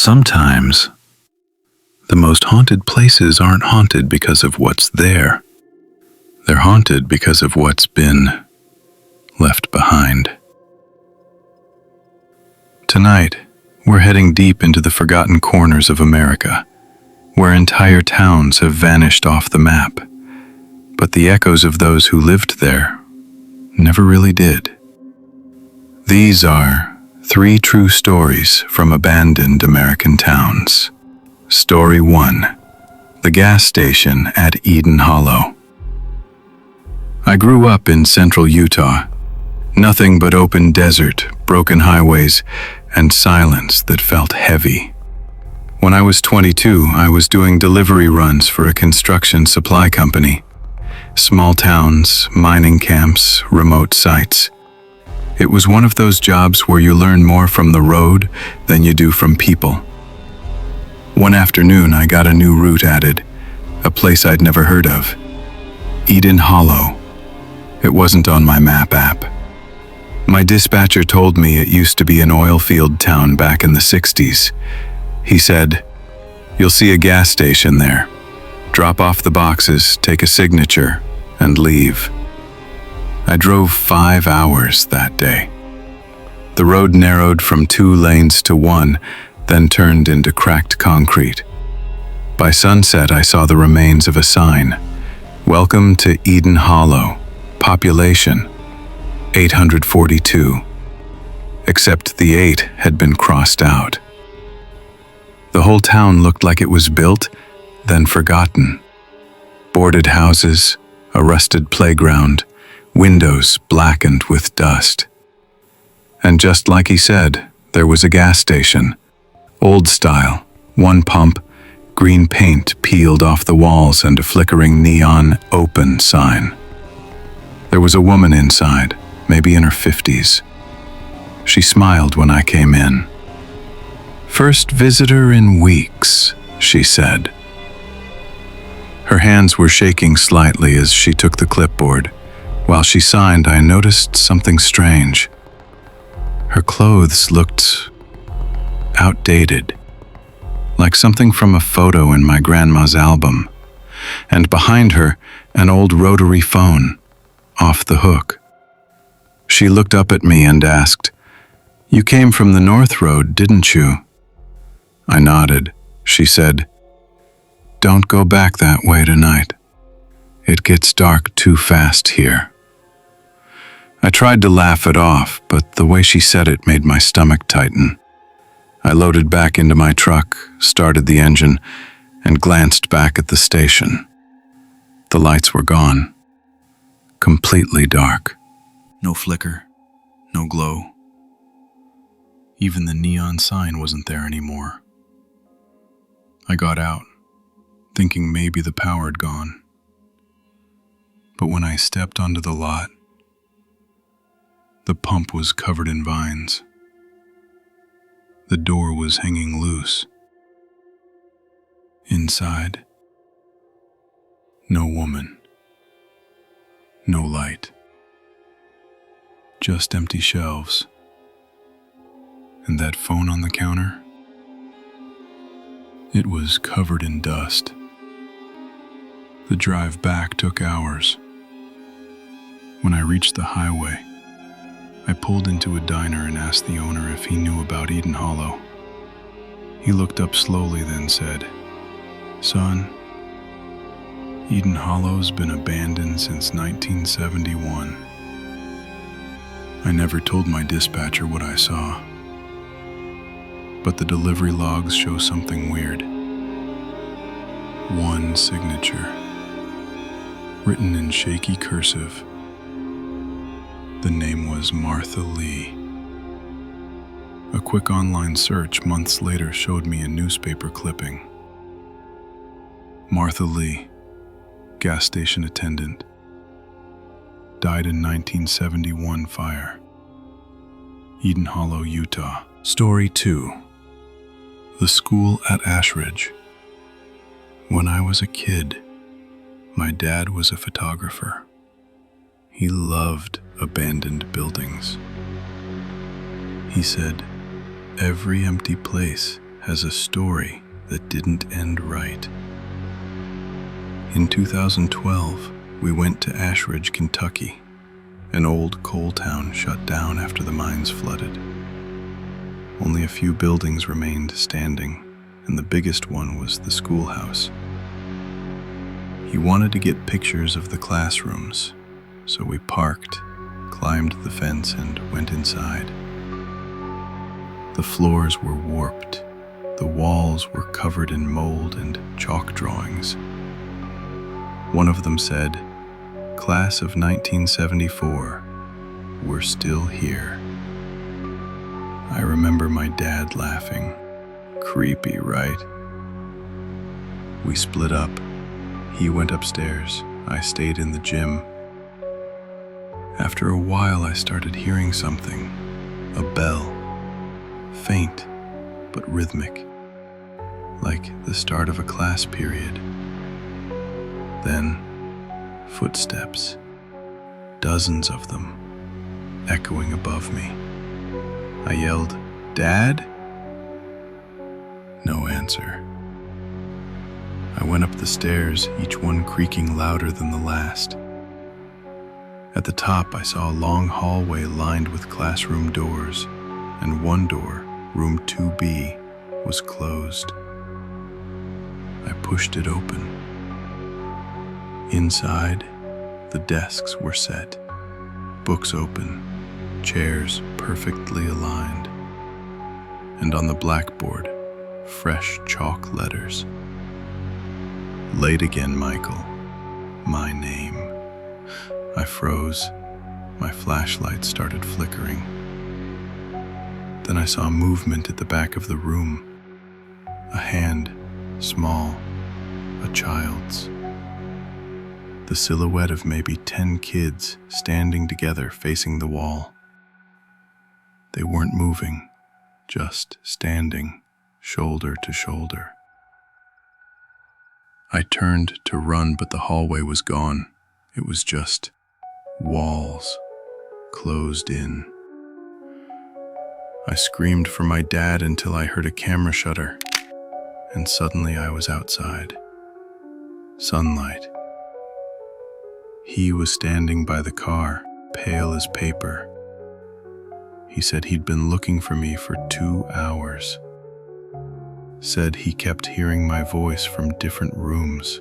Sometimes, the most haunted places aren't haunted because of what's there. They're haunted because of what's been left behind. Tonight, we're heading deep into the forgotten corners of America, where entire towns have vanished off the map, but the echoes of those who lived there never really did. These are 3 true stories from abandoned American towns. Story 1. The gas station at Eden Hollow. I grew up in central Utah. Nothing but open desert, broken highways, and silence that felt heavy. When I was 22, I was doing delivery runs for a construction supply company. Small towns, mining camps, remote sites. It was one of those jobs where you learn more from the road than you do from people. One afternoon, I got a new route added, a place I'd never heard of. Eden Hollow. It wasn't on my map app. My dispatcher told me it used to be an oil field town back in the 60s. He said, "You'll see a gas station there. Drop off the boxes, take a signature, and leave." I drove 5 hours that day. The road narrowed from 2 lanes to 1, then turned into cracked concrete. By sunset, I saw the remains of a sign. "Welcome to Eden Hollow. Population 842. Except the 8 had been crossed out. The whole town looked like it was built, then forgotten. Boarded houses, a rusted playground, windows blackened with dust. And just like he said, there was a gas station. Old style, 1 pump, green paint peeled off the walls and a flickering neon open sign. There was a woman inside, maybe in her 50s. She smiled when I came in. "First visitor in weeks," she said. Her hands were shaking slightly as she took the clipboard. While she signed, I noticed something strange. Her clothes looked outdated, like something from a photo in my grandma's album. And behind her, an old rotary phone, off the hook. She looked up at me and asked, "You came from the North Road, didn't you?" I nodded. She said, "Don't go back that way tonight. It gets dark too fast here." I tried to laugh it off, but the way she said it made my stomach tighten. I loaded back into my truck, started the engine, and glanced back at the station. The lights were gone. Completely dark. No flicker, no glow. Even the neon sign wasn't there anymore. I got out, thinking maybe the power had gone. But when I stepped onto the lot, the pump was covered in vines. The door was hanging loose. Inside, no woman, no light. Just empty shelves. And that phone on the counter? It was covered in dust. The drive back took hours. When I reached the highway, I pulled into a diner and asked the owner if he knew about Eden Hollow. He looked up slowly, then said, "Son, Eden Hollow's been abandoned since 1971. I never told my dispatcher what I saw, but the delivery logs show something weird. 1 signature, written in shaky cursive. The name was Martha Lee. A quick online search months later showed me a newspaper clipping. Martha Lee, gas station attendant, died in 1971 fire. Eden Hollow, Utah. Story 2. The school at Ashridge. When I was a kid, my dad was a photographer. He loved abandoned buildings. He said, "Every empty place has a story that didn't end right. In 2012, we went to Ashridge, Kentucky, an old coal town shut down after the mines flooded. Only a few buildings remained standing, and the biggest one was the schoolhouse. He wanted to get pictures of the classrooms, so we parked, climbed the fence, and went inside. The floors were warped. The walls were covered in mold and chalk drawings. One of them said, "Class of 1974, we're still here." I remember my dad laughing. Creepy, right? We split up. He went upstairs. I stayed in the gym. After a while, I started hearing something. A bell. Faint, but rhythmic. Like the start of a class period. Then, footsteps. Dozens of them, echoing above me. I yelled, "Dad?" No answer. I went up the stairs, each one creaking louder than the last. At the top, I saw a long hallway lined with classroom doors, and one door, room 2B, was closed. I pushed it open. Inside, the desks were set, books open, chairs perfectly aligned, and on the blackboard, fresh chalk letters. "Late again, Michael." My name. I froze. My flashlight started flickering. Then I saw movement at the back of the room. A hand, small, a child's. The silhouette of maybe 10 kids standing together facing the wall. They weren't moving, just standing, shoulder to shoulder. I turned to run, but the hallway was gone. It was just walls, closed in. I screamed for my dad until I heard a camera shutter, and suddenly I was outside. Sunlight. He was standing by the car, pale as paper. He said he'd been looking for me for 2 hours. Said he kept hearing my voice from different rooms.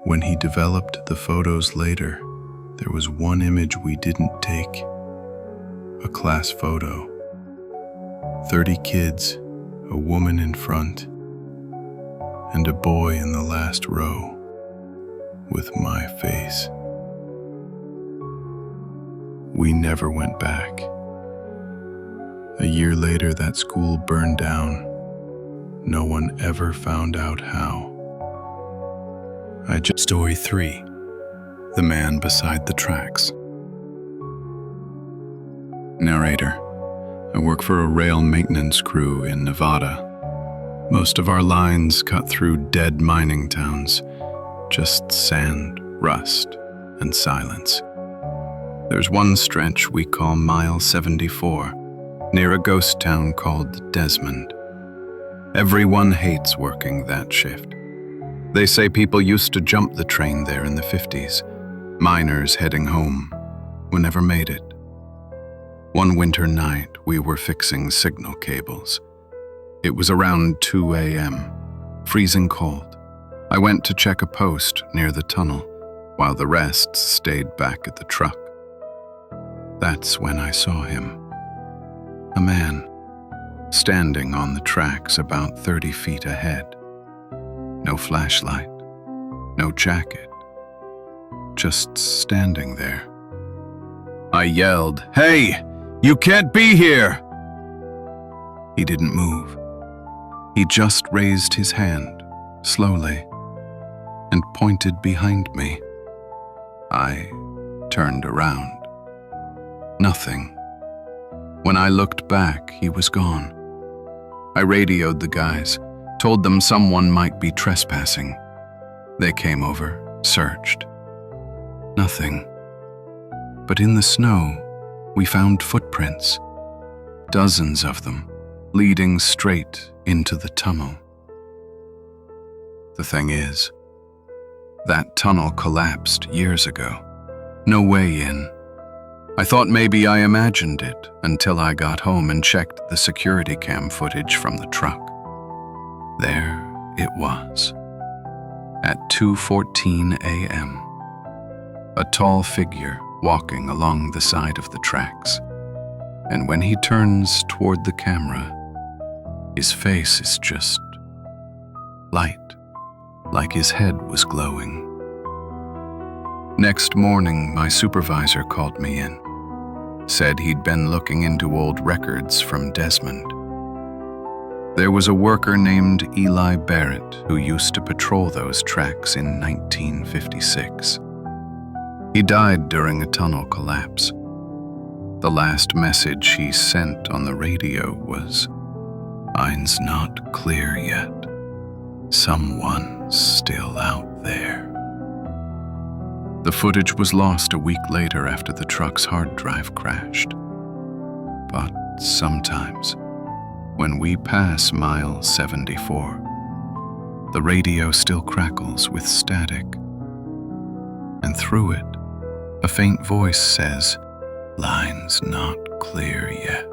When he developed the photos later, there was one image we didn't take. A class photo. 30 kids, a woman in front, and a boy in the last row, with my face. We never went back. A year later, that school burned down. No one ever found out how. Story 3. The Man Beside the Tracks. Narrator. I work for a rail maintenance crew in Nevada. Most of our lines cut through dead mining towns. Just sand, rust, and silence. There's one stretch we call Mile 74, near a ghost town called Desmond. Everyone hates working that shift. They say people used to jump the train there in the 50s. Miners heading home, who never made it. One winter night, we were fixing signal cables. It was around 2 a.m., freezing cold. I went to check a post near the tunnel, while the rest stayed back at the truck. That's when I saw him. A man, standing on the tracks about 30 feet ahead. No flashlight, no jacket, just standing there. I yelled, "Hey, you can't be here!" He didn't move. He just raised his hand, slowly, and pointed behind me. I turned around. Nothing. When I looked back, he was gone. I radioed the guys, told them someone might be trespassing. They came over, searched. Nothing. But in the snow, we found footprints. Dozens of them, leading straight into the tunnel. The thing is, that tunnel collapsed years ago. No way in. I thought maybe I imagined it until I got home and checked the security cam footage from the truck. There it was. At 2:14 a.m., a tall figure walking along the side of the tracks. And when he turns toward the camera, his face is just light, like his head was glowing. Next morning, my supervisor called me in, said he'd been looking into old records from Desmond. There was a worker named Eli Barrett who used to patrol those tracks in 1956. He died during a tunnel collapse. The last message he sent on the radio was, "Mine's not clear yet. Someone's still out there." The footage was lost a week later after the truck's hard drive crashed. But sometimes, when we pass mile 74, the radio still crackles with static. And through it, a faint voice says, "Line's not clear yet."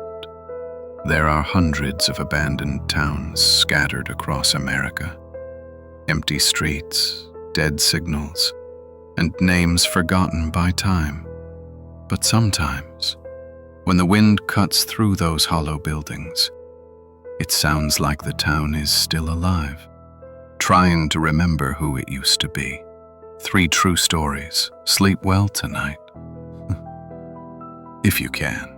There are hundreds of abandoned towns scattered across America. Empty streets, dead signals, and names forgotten by time. But sometimes, when the wind cuts through those hollow buildings, it sounds like the town is still alive, trying to remember who it used to be. 3 true stories. Sleep well tonight. If you can.